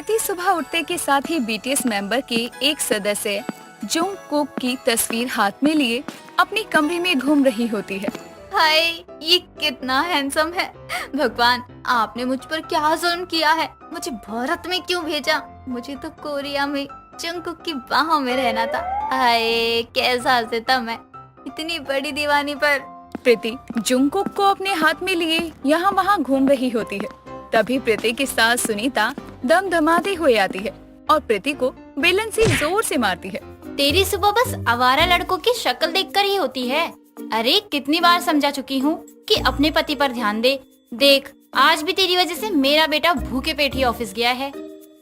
प्रीति सुबह उठते के साथ ही बीटीएस मेंबर के एक सदस्य जंगकुक की तस्वीर हाथ में लिए अपने कमरे में घूम रही होती है। हाय, ये कितना हैंडसम है। भगवान, आपने मुझ पर क्या जुल्म किया है। मुझे भारत में क्यों भेजा। मुझे तो कोरिया में जंगकुक की बाहों में रहना था। हाय, कैसा सितम है इतनी बड़ी दीवानी पर। प्रीति जंगकुक को अपने हाथ में लिए यहाँ वहाँ घूम रही होती है। तभी प्रीति की सास सुनीता दम दमाते हुए आती है और प्रीति को बेलन से जोर से मारती है। तेरी सुबह बस आवारा लड़कों की शक्ल देखकर ही होती है। अरे कितनी बार समझा चुकी हूँ कि अपने पति पर ध्यान दे। देख, आज भी तेरी वजह से मेरा बेटा भूखे पेट ही ऑफिस गया है।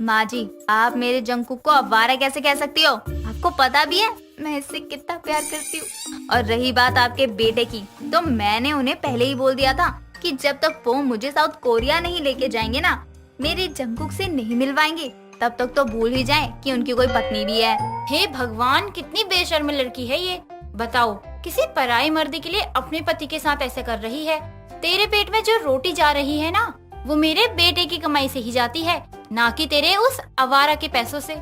माँ जी, आप मेरे जंगकुक को आवारा कैसे कह सकती हो? आपको पता भी है मैं इससे कितना प्यार करती हूँ। और रही बात आपके बेटे की, तो मैंने उन्हें पहले ही बोल दिया था कि जब तक वो मुझे साउथ कोरिया नहीं लेके जाएंगे ना, मेरे जंगकुक से नहीं मिलवाएंगे, तब तक तो भूल ही जाएं कि उनकी कोई पत्नी भी है। हे भगवान, कितनी बेशर्म लड़की है ये। बताओ, किसी पराई मर्द के लिए अपने पति के साथ ऐसे कर रही है। तेरे पेट में जो रोटी जा रही है ना, वो मेरे बेटे की कमाई से ही जाती है, ना कि तेरे उस आवारा के पैसों से।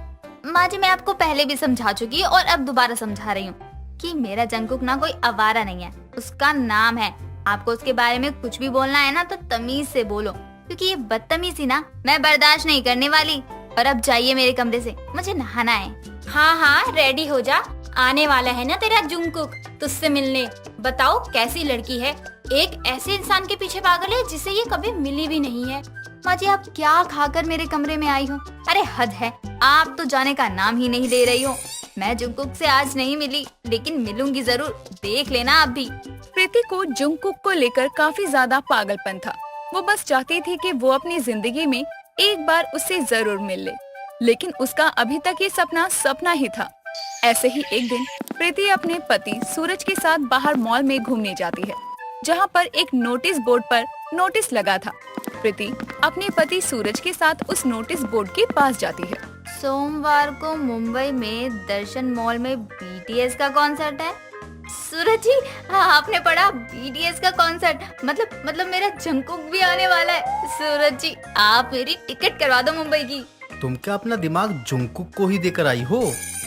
माँ जी, मैं आपको पहले भी समझा चुकी और अब दोबारा समझा रही हूँ कि मेरा जंगकुक ना कोई आवारा नहीं है, उसका नाम है। आपको उसके बारे में कुछ भी बोलना है ना तो तमीज से बोलो, क्योंकि ये बदतमीजी ना मैं बर्दाश्त नहीं करने वाली। और अब जाइए मेरे कमरे से, मुझे नहाना है। हाँ हाँ, रेडी हो जा, आने वाला है ना तेरा जंगकुक तुझसे मिलने। बताओ कैसी लड़की है, एक ऐसे इंसान के पीछे पागल है जिसे ये कभी मिली भी नहीं है। माँ जी, आप क्या खाकर मेरे कमरे में आई हो? अरे हद है, आप तो जाने का नाम ही नहीं ले रही हो। मैं जंगकुक से आज नहीं मिली, लेकिन मिलूंगी जरूर, देख लेना आप भी। प्रीति को जंगकुक को लेकर काफी ज्यादा पागलपन था। वो बस चाहती थी कि वो अपनी जिंदगी में एक बार उससे जरूर मिल ले, लेकिन उसका अभी तक ये सपना ही था। ऐसे ही एक दिन प्रीति अपने पति सूरज के साथ बाहर मॉल में घूमने जाती है, जहाँ पर एक नोटिस बोर्ड पर नोटिस लगा था। प्रीति अपने पति सूरज के साथ उस नोटिस बोर्ड के पास जाती है। सोमवार को मुंबई में दर्शन मॉल में बीटीएस का कॉन्सर्ट है। सूरज जी, हाँ, आपने पढ़ा बीटीएस का कॉन्सर्ट, मतलब मेरा जंगकुक भी आने वाला है। सूरज जी, आप मेरी टिकट करवा दो मुंबई की। तुम क्या अपना दिमाग जंगकुक को ही देकर आई हो?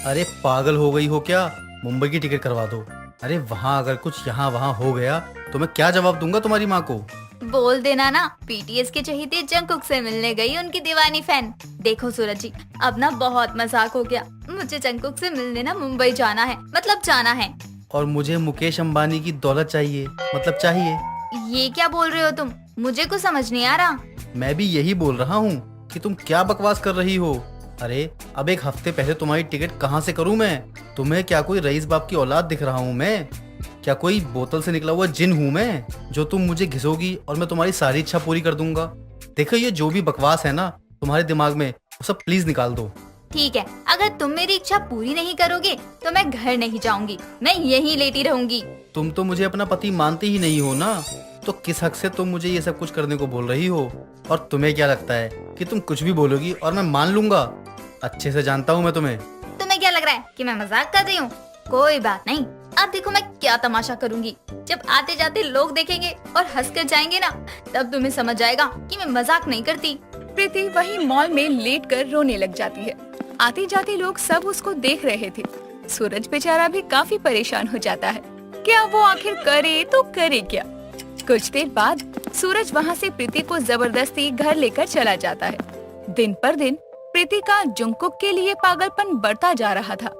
अरे पागल हो गई हो क्या? मुंबई की टिकट करवा दो। अरे वहाँ अगर कुछ यहाँ वहाँ हो गया तो मैं क्या जवाब दूंगा तुम्हारी माँ को? बोल देना ना, बीटीएस के चहेते जंगकुक से मिलने गई उनकी दीवानी फैन। देखो सूरज जी, अब ना बहुत मजाक हो गया। मुझे जंगकुक से मिलने ना मुंबई जाना है, मतलब जाना है। और मुझे मुकेश अंबानी की दौलत चाहिए, मतलब चाहिए। ये क्या बोल रहे हो तुम? मुझे कुछ समझ नहीं आ रहा। मैं भी यही बोल रहा हूँ कि तुम क्या बकवास कर रही हो। अरे अब एक हफ्ते पहले तुम्हारी टिकट कहाँ से करूँ मैं? तुम्हें क्या कोई रईस बाप की औलाद दिख रहा हूँ मैं? क्या कोई बोतल से निकला हुआ जिन हूँ मैं, जो तुम मुझे घिसोगी और मैं तुम्हारी सारी इच्छा पूरी कर दूंगा? देखो, ये जो भी बकवास है ना तुम्हारे दिमाग में, वो सब प्लीज निकाल दो। ठीक है, अगर तुम मेरी इच्छा पूरी नहीं करोगे तो मैं घर नहीं जाऊंगी, मैं यहीं लेटी रहूंगी। तुम तो मुझे अपना पति मानती ही नहीं हो ना, तो किस हक से तुम मुझे ये सब कुछ करने को बोल रही हो? और तुम्हें क्या लगता है कि तुम कुछ भी बोलोगी और मैं मान लूंगा? अच्छे से जानता हूँ मैं तुम्हें। तुम्हें क्या लग रहा है कि मैं मजाक कर रही हूँ? कोई बात नहीं, अब देखो मैं क्या तमाशा करूंगी। जब आते जाते लोग देखेंगे और हंस कर जाएंगे ना, तब तुम्हें समझ आएगा कि मैं मजाक नहीं करती। प्रीति वही मॉल में लेटकर रोने लग जाती है। आते जाते लोग सब उसको देख रहे थे। सूरज बेचारा भी काफी परेशान हो जाता है। क्या वो आखिर करे तो करे क्या? कुछ देर बाद सूरज वहाँ से प्रीति को जबरदस्ती घर लेकर चला जाता है। दिन पर दिन प्रीति का जंगकुक के लिए पागलपन बढ़ता जा रहा था।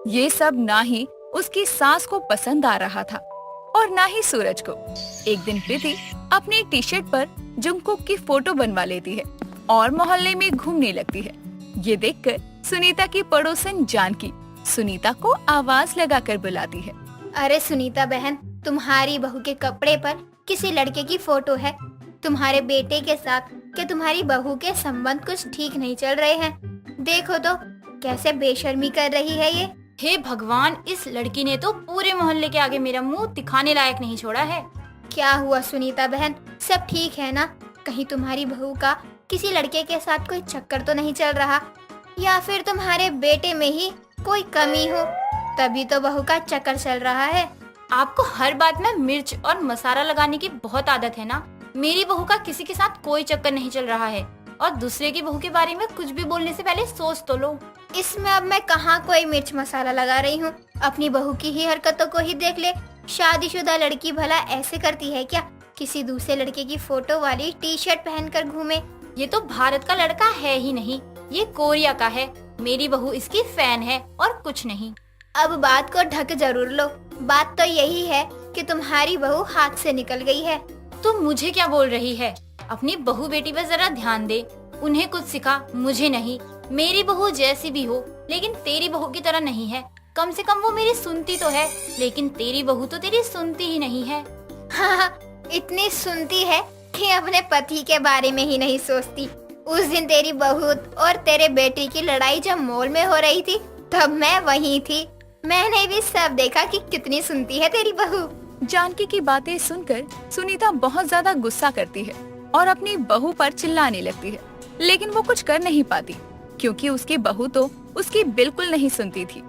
ये सब ना ही उसकी सास को पसंद आ रहा था और ना ही सूरज को। एक दिन प्रीति अपने टी शर्ट पर जंगकुक की फोटो बनवा लेती है और मोहल्ले में घूमने लगती है। ये देखकर सुनीता की पड़ोसन जानकी सुनीता को आवाज लगाकर बुलाती है। अरे सुनीता बहन, तुम्हारी बहू के कपड़े पर किसी लड़के की फोटो है। तुम्हारे बेटे के साथ क्या तुम्हारी बहू के संबंध कुछ ठीक नहीं चल रहे हैं? देखो तो कैसे बेशर्मी कर रही है ये। हे भगवान, इस लड़की ने तो पूरे मोहल्ले के आगे मेरा मुंह दिखाने लायक नहीं छोड़ा है। क्या हुआ सुनीता बहन, सब ठीक है ना? कहीं तुम्हारी बहू का किसी लड़के के साथ कोई चक्कर तो नहीं चल रहा, या फिर तुम्हारे बेटे में ही कोई कमी हो, तभी तो बहू का चक्कर चल रहा है। आपको हर बात में मिर्च और मसाला लगाने की बहुत आदत है ना। मेरी बहू का किसी के साथ कोई चक्कर नहीं चल रहा है और दूसरे की बहू के बारे में कुछ भी बोलने से पहले सोच तो लो। इसमें अब मैं कहाँ कोई मिर्च मसाला लगा रही हूँ। अपनी बहू की ही हरकतों को ही देख ले। शादीशुदा लड़की भला ऐसे करती है क्या? किसी दूसरे लड़के की फोटो वाली टी शर्ट पहनकर घूमे। ये तो भारत का लड़का है ही नहीं, ये कोरिया का है। मेरी बहू इसकी फैन है और कुछ नहीं। अब बात को ढक जरूर लो। बात तो यही है कि तुम्हारी बहू हाथ से निकल गई है। तुम मुझे क्या बोल रही है? अपनी बहू बेटी पर जरा ध्यान दे, उन्हें कुछ सिखा, मुझे नहीं। मेरी बहू जैसी भी हो, लेकिन तेरी बहू की तरह नहीं है। कम से कम वो मेरी सुनती तो है, लेकिन तेरी बहू तो तेरी सुनती ही नहीं है। हाँ, इतनी सुनती है कि अपने पति के बारे में ही नहीं सोचती। उस दिन तेरी बहू और तेरे बेटे की लड़ाई जब मॉल में हो रही थी, तब मैं वहीं थी। मैंने भी सब देखा कि कितनी सुनती है तेरी बहू। जानकी की बातें सुनकर सुनीता बहुत ज्यादा गुस्सा करती है और अपनी बहू पर चिल्लाने लगती है, लेकिन वो कुछ कर नहीं पाती क्योंकि उसकी बहू तो उसकी बिल्कुल नहीं सुनती थी।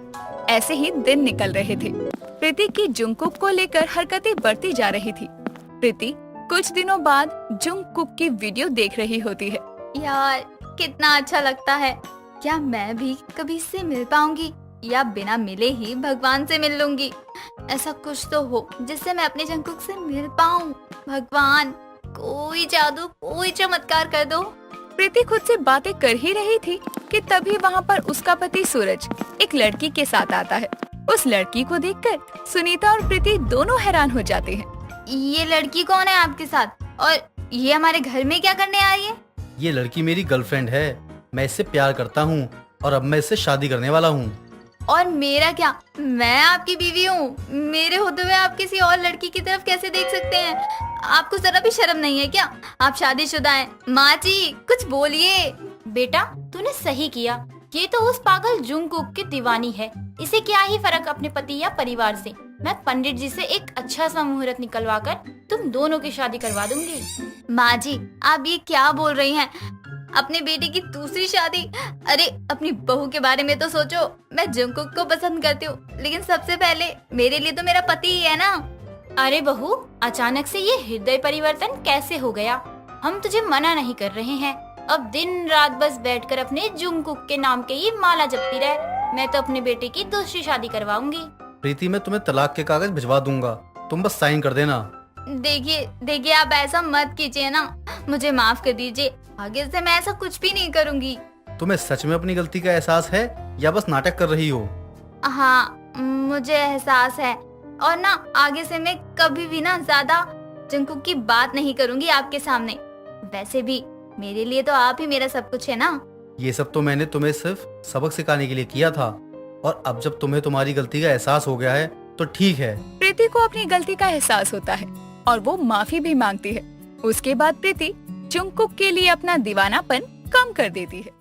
ऐसे ही दिन निकल रहे थे। प्रीति की जुंगकुक को लेकर हरकतें बढ़ती जा रही थी। प्रीति कुछ दिनों बाद जुंगकुक की वीडियो देख रही होती है। यार कितना अच्छा लगता है। क्या मैं भी कभी इससे मिल पाऊंगी या बिना मिले ही भगवान से मिल लूंगी? ऐसा कुछ तो हो जिससे मैं अपने जंगकुक से मिल पाऊं। भगवान, कोई जादू, कोई चमत्कार कर दो। प्रीति खुद से बातें कर ही रही थी कि तभी वहाँ पर उसका पति सूरज एक लड़की के साथ आता है। उस लड़की को देखकर सुनीता और प्रीति दोनों हैरान हो जाते हैं। ये लड़की कौन है आपके साथ, और ये हमारे घर में क्या करने आई है? ये लड़की मेरी गर्लफ्रेंड है। मैं इससे प्यार करता हूँ और अब मैं इससे शादी करने वाला हूँ। और मेरा क्या? मैं आपकी बीवी हूँ। मेरे होते हुए आप किसी और लड़की की तरफ कैसे देख सकते हैं? आपको जरा भी शर्म नहीं है क्या? आप शादीशुदा हैं। माँ जी कुछ बोलिए। बेटा तूने सही किया। ये तो उस पागल जुंगकुक की दीवानी है। इसे क्या ही फर्क अपने पति या परिवार से। मैं पंडित जी से एक अच्छा सा मुहूर्त निकलवा कर तुम दोनों की शादी करवा दूंगी। माँ जी आप ये क्या बोल रही हैं? अपने बेटे की दूसरी शादी? अरे अपनी बहू के बारे में तो सोचो। मैं जंगकुक को पसंद करती हूँ, लेकिन सबसे पहले मेरे लिए तो मेरा पति ही है ना। अरे बहू, अचानक से ये हृदय परिवर्तन कैसे हो गया? हम तुझे मना नहीं कर रहे हैं। अब दिन रात बस बैठकर अपने जंगकुक के नाम के ही माला जपती रह। मैं तो अपने बेटे की दूसरी शादी करवाऊंगी। प्रीति मैं तुम्हें तलाक के कागज भिजवा दूंगा, तुम बस साइन कर देना। देखिए आप ऐसा मत कीजिए ना। मुझे माफ कर दीजिए। आगे से मैं ऐसा कुछ भी नहीं करूंगी। तुम्हें सच में अपनी गलती का एहसास है या बस नाटक कर रही हो? हाँ मुझे एहसास है, और ना आगे से मैं कभी भी ना ज्यादा जंगकुक की बात नहीं करूंगी आपके सामने। वैसे भी मेरे लिए तो आप ही मेरा सब कुछ है ना। ये सब तो मैंने तुम्हें सिर्फ सबक सिखाने के लिए किया था, और अब जब तुम्हें तुम्हारी गलती का एहसास हो गया है तो ठीक है। प्रीति को अपनी गलती का एहसास होता है और वो माफी भी मांगती है। उसके बाद प्रीति जुंगकुक के लिए अपना दीवानापन कम कर देती है।